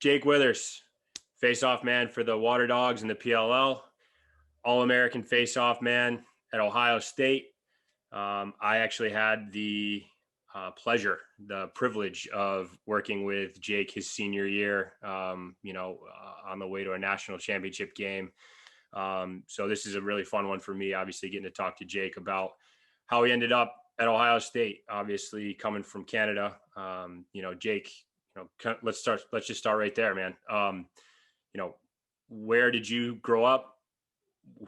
Jake Withers, face-off man for the Water Dogs and the PLL, All-American face-off man at Ohio State. I actually had the the privilege of working with Jake his senior year, on the way to a national championship game. So this is a really fun one for me, obviously getting to talk to Jake about how he ended up at Ohio State, obviously coming from Canada. Jake, let's just start right there, man. Where did you grow up?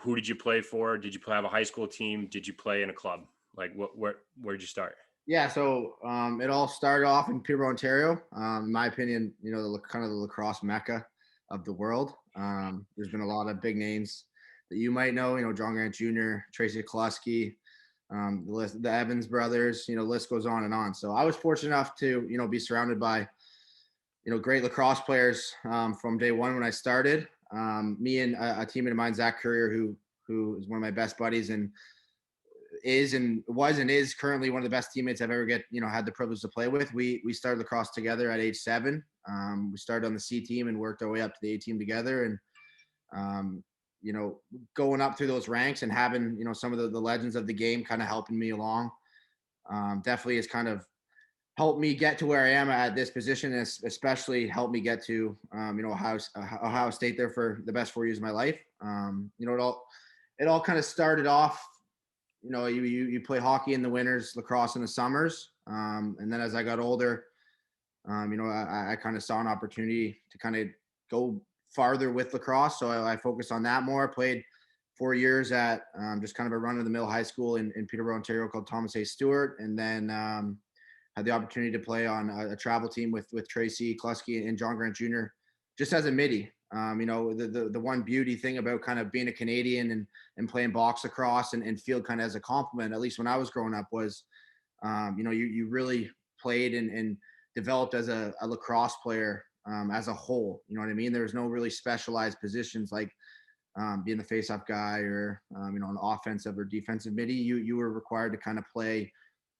Who did you play for? Did you have a high school team? Did you play in a club? Like where'd you start? Yeah, so it all started off in Peterborough, Ontario. In my opinion, kind of the lacrosse mecca of the world. There's been a lot of big names that you might know. John Grant Jr., Tracy Kluski, the Evans brothers. List goes on and on. So I was fortunate enough to be surrounded by great lacrosse players from day one when I started. Me and a teammate of mine, Zach Courier, who is one of my best buddies and is currently one of the best teammates I've ever had the privilege to play with. We started lacrosse together at age 7. We started on the C team and worked our way up to the A team together. And, going up through those ranks and having, some of the legends of the game kind of helping me along definitely has kind of helped me get to where I am at this position, and especially helped me get to, Ohio State there for the best 4 years of my life. It all kind of started off, you play hockey in the winters, lacrosse in the summers. And then as I got older, I kind of saw an opportunity to kind of go farther with lacrosse. So I focused on that more. Played 4 years at just kind of a run-of-the-mill high school in Peterborough, Ontario called Thomas A. Stewart. And then had the opportunity to play on a travel team with Tracy Kluski and John Grant Jr. just as a midi. The one beauty thing about kind of being a Canadian and playing box lacrosse and field kind of as a compliment, at least when I was growing up, was, you really played and developed as a lacrosse player as a whole. You know what I mean? There's no really specialized positions like being the face-off guy or, an offensive or defensive midi. You were required to kind of play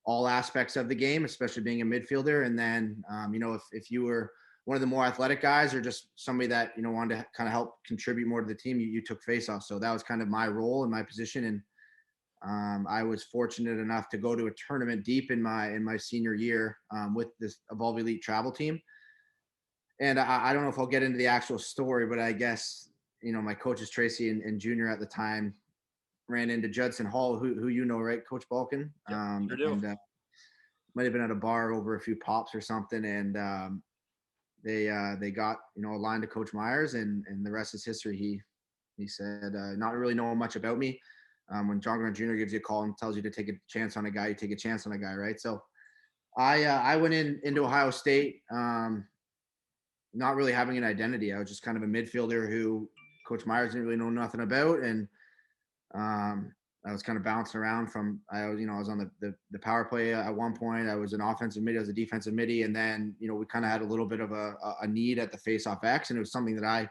all aspects of the game, especially being a midfielder. And then, if you were one of the more athletic guys or just somebody that, wanted to kind of help contribute more to the team, you took face off. So that was kind of my role and my position. And I was fortunate enough to go to a tournament deep in my senior year with this Evolve Elite travel team. And I don't know if I'll get into the actual story, but I guess, my coaches, Tracy and Junior at the time, ran into Judson Hall, who right, Coach Balkan? Sure do. And might have been at a bar over a few pops or something. And they got a line to Coach Myers, and the rest is history. He said, not really knowing much about me. When John Grant Jr. gives you a call and tells you to take a chance on a guy, you take a chance on a guy, right? So I went into Ohio State, not really having an identity. I was just kind of a midfielder who Coach Myers didn't really know nothing about, and I was kind of bouncing around I was on the power play at one point. I was an offensive midi, I was a defensive midi. And then, we kind of had a little bit of a need at the face-off X, and it was something that I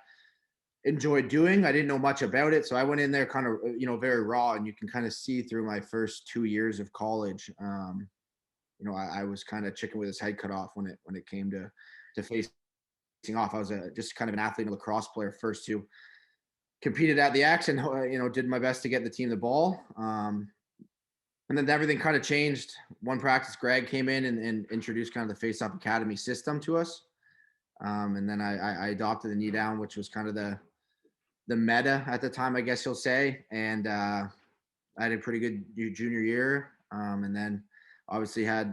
enjoyed doing. I didn't know much about it. So I went in there kind of, very raw, and you can kind of see through my first 2 years of college. I was kind of chicken with his head cut off when it came to facing off. I was just kind of an athlete and a lacrosse player first to competed at the X and, did my best to get the team the ball. And then everything kind of changed. One practice, Greg came in and introduced kind of the face-off academy system to us. And then I adopted the knee down, which was kind of the meta at the time, I guess you'll say. And I had a pretty good junior year. And then obviously I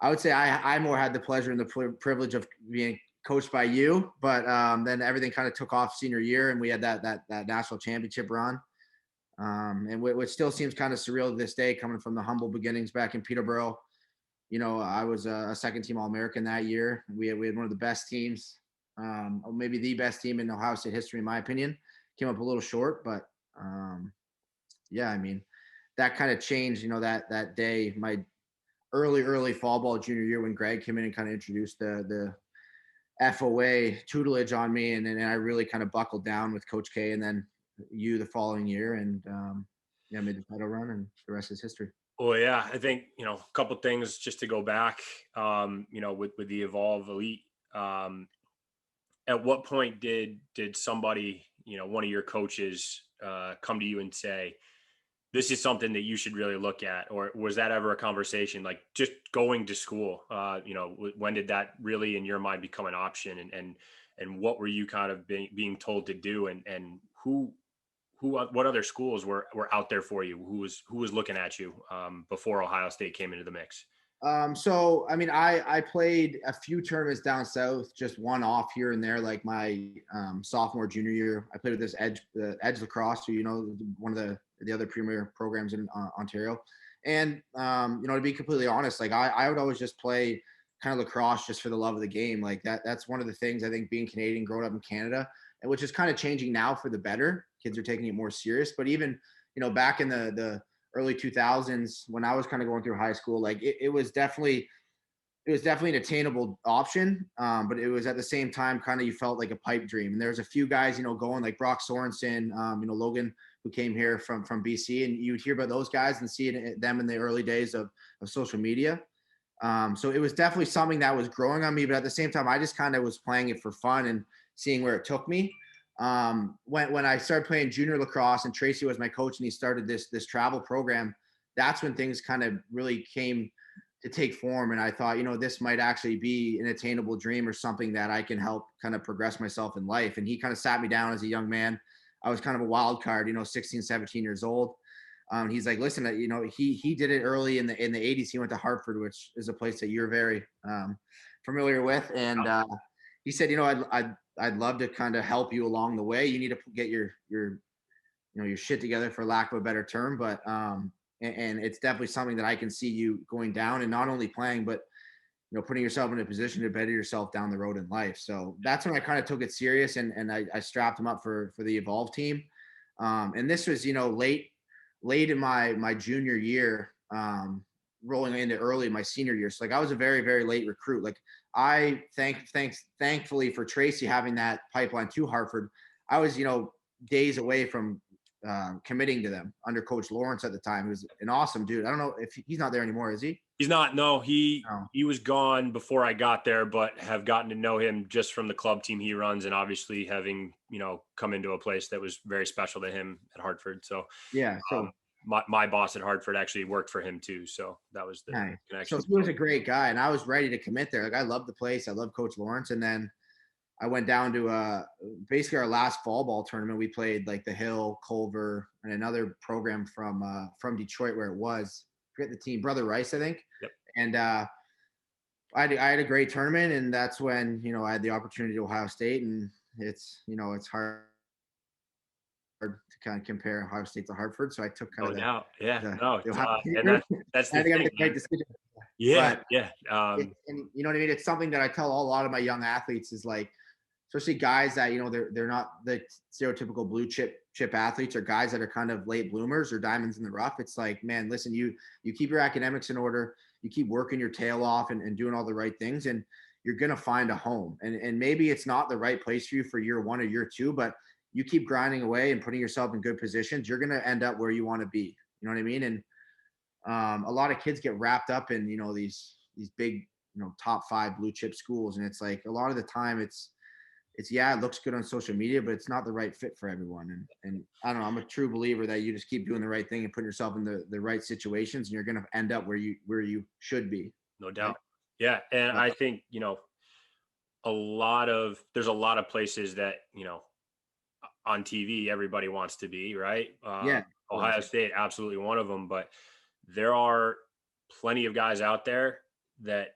would say I more had the pleasure and the privilege of being coached by you, but then everything kind of took off senior year, and we had that national championship run, and which still seems kind of surreal to this day, coming from the humble beginnings back in Peterborough. I was a second team All-American that year. We had one of the best teams, or maybe the best team in Ohio State history, in my opinion. Came up a little short, but yeah, I mean, that kind of changed. That day, my early fall ball junior year, when Greg came in and kind of introduced the FOA tutelage on me, and I really kind of buckled down with Coach K, and then you the following year, and made the title run, and the rest is history. Well, yeah, I think a couple things just to go back, with the Evolve Elite. at what point did somebody, one of your coaches, come to you and say, this is something that you should really look at? Or was that ever a conversation, like just going to school? When did that really in your mind become an option, and what were you kind of being told to do, and what other schools were out there for you? Who was looking at you, before Ohio State came into the mix? So I mean, I played a few tournaments down south, just one off here and there. Like my sophomore, junior year, I played with this Edge Lacrosse, who one of the other premier programs in Ontario. And to be completely honest, like I would always just play kind of lacrosse just for the love of the game. Like that's one of the things I think being Canadian, growing up in Canada, and which is kind of changing now for the better. Kids are taking it more serious, but even back in the early 2000s when I was kind of going through high school, like it was definitely an attainable option, but it was at the same time kind of you felt like a pipe dream. And there's a few guys going like Brock Sorensen, Logan, who came here from BC, and you would hear about those guys and see them in the early days of social media. So it was definitely something that was growing on me, but at the same time, I just kind of was playing it for fun and seeing where it took me. When I started playing junior lacrosse and Tracy was my coach and he started this travel program, that's when things kind of really came to take form. And I thought, this might actually be an attainable dream or something that I can help kind of progress myself in life. And he kind of sat me down as a young man. I was kind of a wild card, 16, 17 years old. He's like, listen, he did it early in the 80s. He went to Hartford, which is a place that you're very familiar with. And he said, I'd love to kind of help you along the way. You need to get your shit together, for lack of a better term. But and it's definitely something that I can see you going down and not only playing, but putting yourself in a position to better yourself down the road in life. So that's when I kind of took it serious, and I strapped him up for the Evolve team. And this was late in my junior year, rolling into early my senior year. So like I was a very, very late recruit. Like I thankfully for Tracy having that pipeline to Hartford, I was days away from committing to them under Coach Lawrence at the time. He was an awesome dude. I don't know if he's not there anymore, is he? He's not. No, No. he was gone before I got there, but have gotten to know him just from the club team he runs, and obviously having come into a place that was very special to him at Hartford. So Yeah. So my boss at Hartford actually worked for him too. So that was the nice. So connection. he was a great guy, and I was ready to commit there. Like I love the place. I love Coach Lawrence, and then I went down to basically our last fall ball tournament. We played like the Hill, Culver, and another program from Detroit where it was. I forget the team, Brother Rice, I think. Yep. And I had a great tournament, and that's when I had the opportunity to Ohio State, and it's hard to kind of compare Ohio State to Hartford. So I took kind No of doubt. Yeah. No. the Ohio State And route. that's I the think I thing, made the right man. decision. Yeah. But Yeah. and you know what I mean? It's something that I tell a lot of my young athletes is like, especially guys that they're not the stereotypical blue chip athletes, or guys that are kind of late bloomers or diamonds in the rough. It's like, man, listen, you keep your academics in order, you keep working your tail off and doing all the right things, and you're gonna find a home. And maybe it's not the right place for you for year one or year two, but you keep grinding away and putting yourself in good positions, you're gonna end up where you want to be. You know what I mean? And a lot of kids get wrapped up in these big top five blue chip schools, and it's like a lot of the time it's yeah, it looks good on social media, but it's not the right fit for everyone. And I don't know, I'm a true believer that you just keep doing the right thing and putting yourself in the right situations, and you're gonna end up where you should be. no Right. doubt. Yeah. And I think, there's a lot of places that, on TV, everybody wants to be, right? Yeah, of Ohio course. State, absolutely one of them, but there are plenty of guys out there that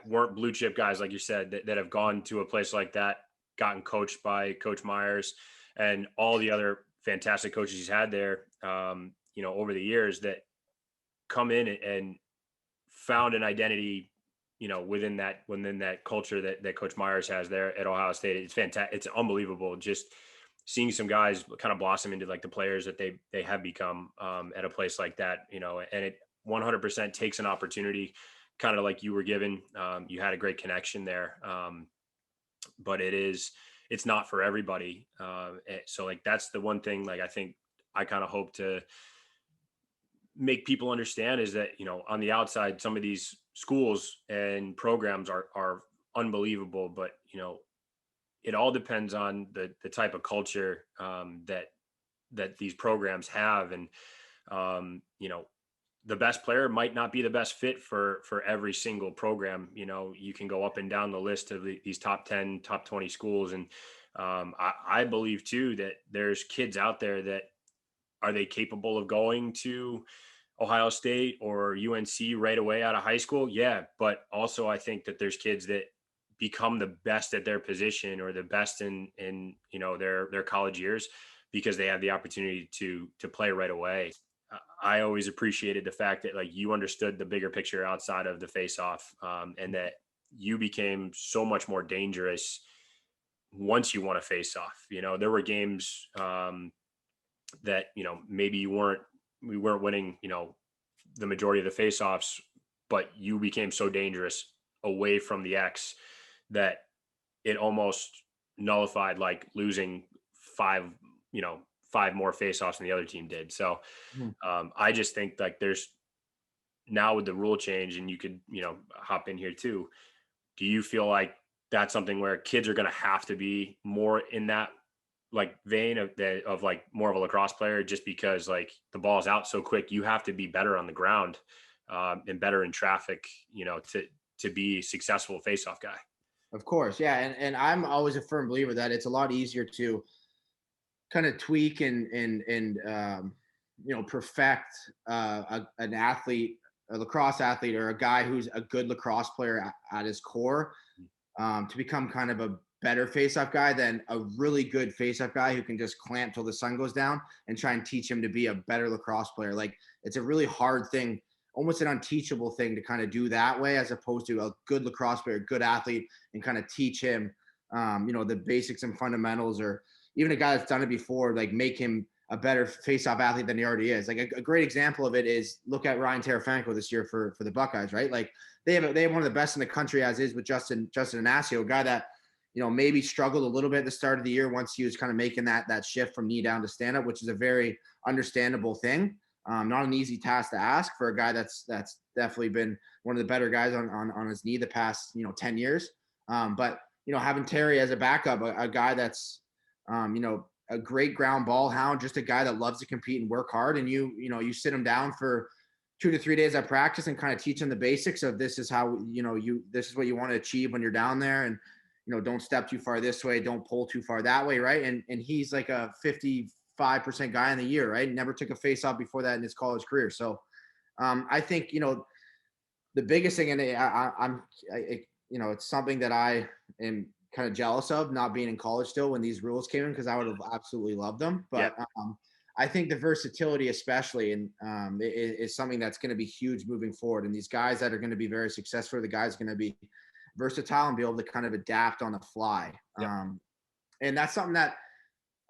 weren't blue chip guys, like you said, that have gone to a place like that, gotten coached by Coach Myers and all the other fantastic coaches he's had there, over the years, that come in and found an identity, within that culture that Coach Myers has there at Ohio State. It's fantastic. It's unbelievable just seeing some guys kind of blossom into like the players that they have become, at a place like that, and it 100% takes an opportunity, kind of like you were given. You had a great connection there, but it's not for everybody. So like that's the one thing, like I think I kind of hope to make people understand is that on the outside some of these schools and programs are unbelievable, but it all depends on the type of culture that these programs have. And you know, the best player might not be the best fit for every single program. You know, you can go up and down the list of these top 10, top 20 schools. And I believe too that there's kids out there that, are they capable of going to Ohio State or UNC right away out of high school? Yeah. But also I think that there's kids that become the best at their position or the best in, you know, their college years because they have the opportunity to play right away. I always appreciated the fact that like you understood the bigger picture outside of the face off, and that you became so much more dangerous once you won a face off. You know, there were games that, you know, maybe we weren't winning, you know, the majority of the face offs, but you became so dangerous away from the X that it almost nullified like losing five, you know, five more face-offs than the other team did. So Mhm. I just think like there's now with the rule change, and you could, you know, hop in here too. Do you feel like that's something where kids are going to have to be more in that like vein of like more of a lacrosse player, just because like the ball's out so quick, you have to be better on the ground, and better in traffic, you know, to be successful face-off guy? Of course, yeah, and I'm always a firm believer that it's a lot easier to kind of tweak and perfect an athlete, a lacrosse athlete, or a guy who's a good lacrosse player at his core, to become kind of a better face-off guy than a really good face-off guy who can just clamp till the sun goes down and try and teach him to be a better lacrosse player. Like it's a really hard thing, almost an unteachable thing to kind of do that way, as opposed to a good lacrosse player, good athlete, and kind of teach him, the basics and fundamentals, or even a guy that's done it before, like make him a better face-off athlete than he already is. Like a great example of it is look at Ryan Tarafanko this year for the Buckeyes, right? Like they have one of the best in the country as is with Justin Anasio, a guy that maybe struggled a little bit at the start of the year once he was kind of making that shift from knee down to stand up, which is a very understandable thing. Not an easy task to ask for a guy that's definitely been one of the better guys on his knee the past 10 years. But having Terry as a backup, a guy that's a great ground ball hound, just a guy that loves to compete and work hard, and you sit him down for 2 to 3 days at practice and kind of teach him the basics of this is how this is what you want to achieve when you're down there, and don't step too far this way, don't pull too far that way, right? And he's like a 55% guy in the year, right? Never took a face off before that in his college career. So I think the biggest thing, and it's something that I am kind of jealous of not being in college still when these rules came in, because I would have absolutely loved them. Yeah. But I think the versatility, especially, and is something that's going to be huge moving forward. And these guys that are going to be very successful, the guys going to be versatile and be able to kind of adapt on the fly. Yeah. And that's something that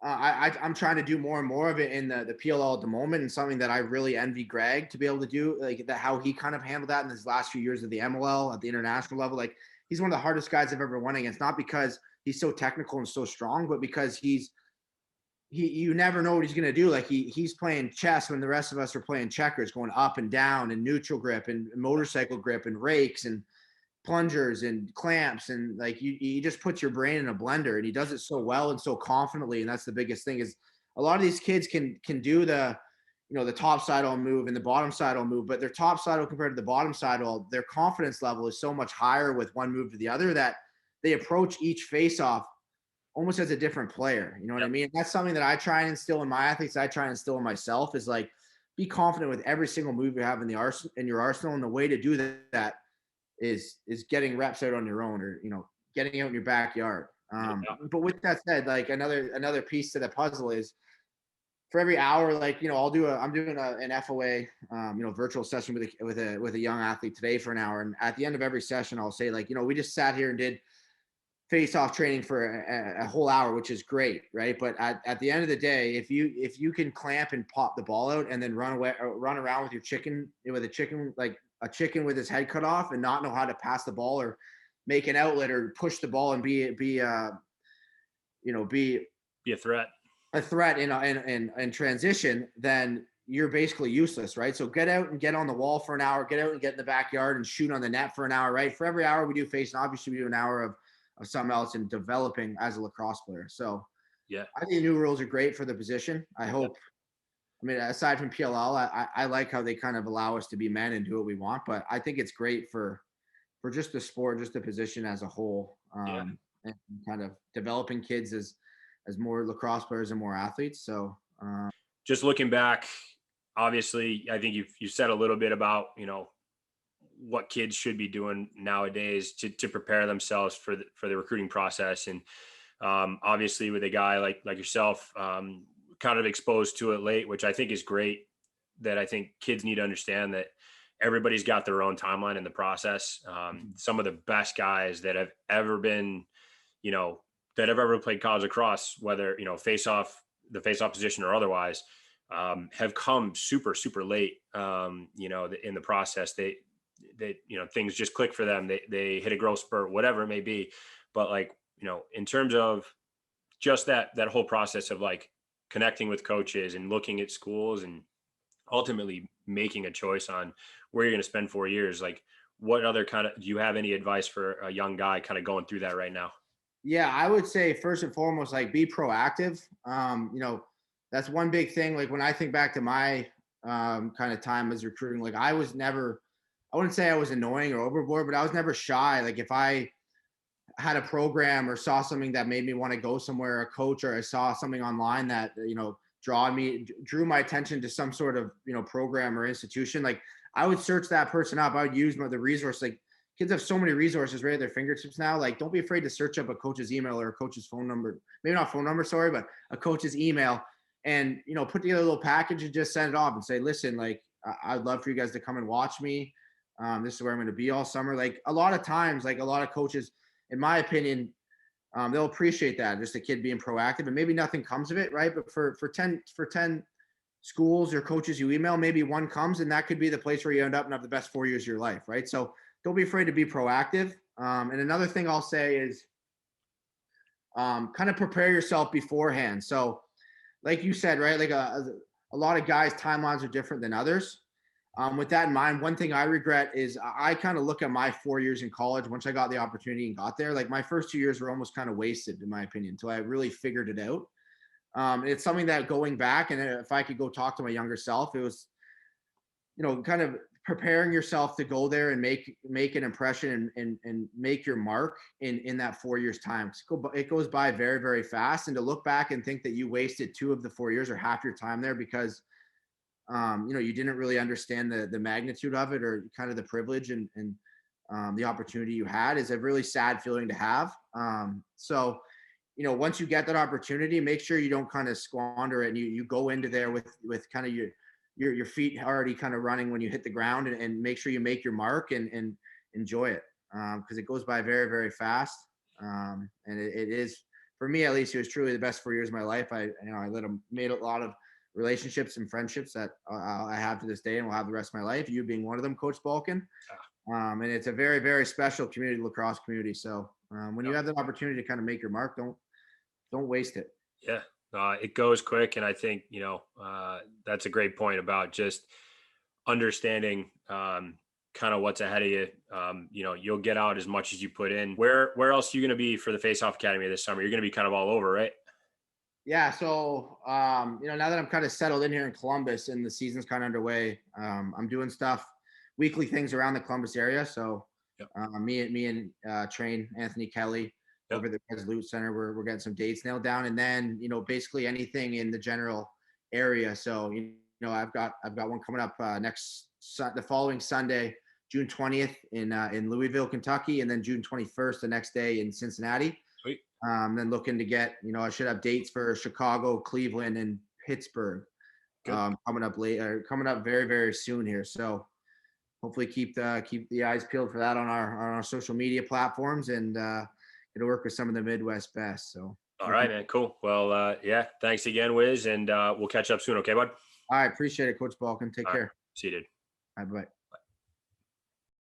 I'm trying to do more and more of it in the PLL at the moment, and something that I really envy Greg to be able to do, like that, how he kind of handled that in his last few years of the MLL at the international level. Like he's one of the hardest guys I've ever won against, not because he's so technical and so strong, but because you never know what he's going to do. Like he's playing chess when the rest of us are playing checkers, going up and down and neutral grip and motorcycle grip and rakes and plungers and clamps, and like you just put your brain in a blender, and he does it so well and so confidently. And that's the biggest thing, is a lot of these kids can do the top side all move and the bottom side all move, but their top side all compared to the bottom side all, their confidence level is so much higher with one move to the other that they approach each face off almost as a different player. You know what I mean? That's something that I try and instill in my athletes. I try and instill in myself, is like, be confident with every single move you have in your arsenal. And the way to do that is getting reps out on your own, or getting out in your backyard. But with that said, like another piece to the puzzle is, for every hour, like I'm doing an FOA virtual session with a young athlete today for an hour, and at the end of every session I'll say, like, we just sat here and did face off training for a whole hour, which is great, right? But at the end of the day, if you can clamp and pop the ball out and then run around with a chicken, like a chicken with his head cut off, and not know how to pass the ball or make an outlet or push the ball and be a threat. A threat in transition, then you're basically useless, right? So get out and get on the wall for an hour, get out and get in the backyard and shoot on the net for an hour, right? For every hour we do face, and obviously we do an hour of something else and developing as a lacrosse player. So Yeah. I think the new rules are great for the position. I Yeah. hope. I mean, aside from PLL, I like how they kind of allow us to be men and do what we want. But I think it's great for just the sport, just the position as a whole, Yeah. and kind of developing kids as more lacrosse players and more athletes. So Just looking back, obviously, I think you said a little bit about, what kids should be doing nowadays to prepare themselves for the recruiting process. And obviously with a guy like yourself, kind of exposed to it late, which I think is great. That I think kids need to understand that everybody's got their own timeline in the process. Some of the best guys that have ever been, you know, that have ever played college lacrosse, whether the face off position or otherwise, have come super super late. In the process, they things just click for them. They hit a growth spurt, whatever it may be. But like, in terms of just that whole process of like connecting with coaches and looking at schools and ultimately making a choice on where you're going to spend 4 years, like what other kind of, do you have any advice for a young guy kind of going through that right now? yeah, I would say first and foremost, like be proactive. That's one big thing. Like when I think back to my kind of time as recruiting, like I was never, I wouldn't say I was annoying or overboard, but I was never shy. Like if I had a program or saw something that made me want to go somewhere, a coach, or I saw something online that drew my attention to some sort of program or institution, like I would search that person up. I would use the resource. Like kids have so many resources right at their fingertips now. Like don't be afraid to search up a coach's email or a coach's phone number, maybe not phone number, sorry, but a coach's email, and put together a little package and just send it off and say, listen, like I'd love for you guys to come and watch me. This is where I'm going to be all summer. Like a lot of times, like a lot of coaches, in my opinion, they'll appreciate that. Just a kid being proactive, and maybe nothing comes of it, right? But for 10 schools or coaches you email, maybe one comes, and that could be the place where you end up and have the best 4 years of your life, right? So don't be afraid to be proactive. And another thing I'll say is kind of prepare yourself beforehand. So, like you said, right, like a lot of guys' timelines are different than others. With that in mind, one thing I regret is I kind of look at my 4 years in college. Once I got the opportunity and got there, like my first 2 years were almost kind of wasted, in my opinion, until I really figured it out. It's something that going back, and if I could go talk to my younger self, it was, kind of preparing yourself to go there and make an impression and make your mark in that 4 years time. It goes by very, very fast. And to look back and think that you wasted 2 of the 4 years or half your time there because you didn't really understand the magnitude of it or kind of the privilege and the opportunity you had is a really sad feeling to have. So, once you get that opportunity, make sure you don't kind of squander it, and you go into there with kind of your feet already kind of running when you hit the ground, and make sure you make your mark and enjoy it, because it goes by very, very fast. And it is, for me at least, it was truly the best 4 years of my life. I made a lot of relationships and friendships that I have to this day and will have the rest of my life. You being one of them, Coach Balkan. And it's a very, very special community, lacrosse community. So when you have that opportunity to kind of make your mark, don't waste it. Yeah, it goes quick. And I think, that's a great point about just understanding, kind of what's ahead of you. You'll get out as much as you put in. Where else are you going to be for the Face Off Academy this summer? You're going to be kind of all over, right? Yeah. So, now that I'm kind of settled in here in Columbus and the season's kind of underway, I'm doing stuff, weekly things around the Columbus area. So, Yep. Me and train Anthony Kelly Yep. over the Resolute Center. We're getting some dates nailed down, and then basically anything in the general area. So I've got one coming up the following Sunday, June 20th in Louisville, Kentucky, and then June 21st the next day in Cincinnati. Sweet. Then looking to get, I should have dates for Chicago, Cleveland, and Pittsburgh coming up very, very soon here. So hopefully keep the eyes peeled for that on our social media platforms, and get to work with some of the Midwest best. So All right, man. Cool. Well, yeah, thanks again, Wiz. And we'll catch up soon. Okay, bud? all right, appreciate it, Coach Balkan. Take All right. care. See you, dude. Bye bye.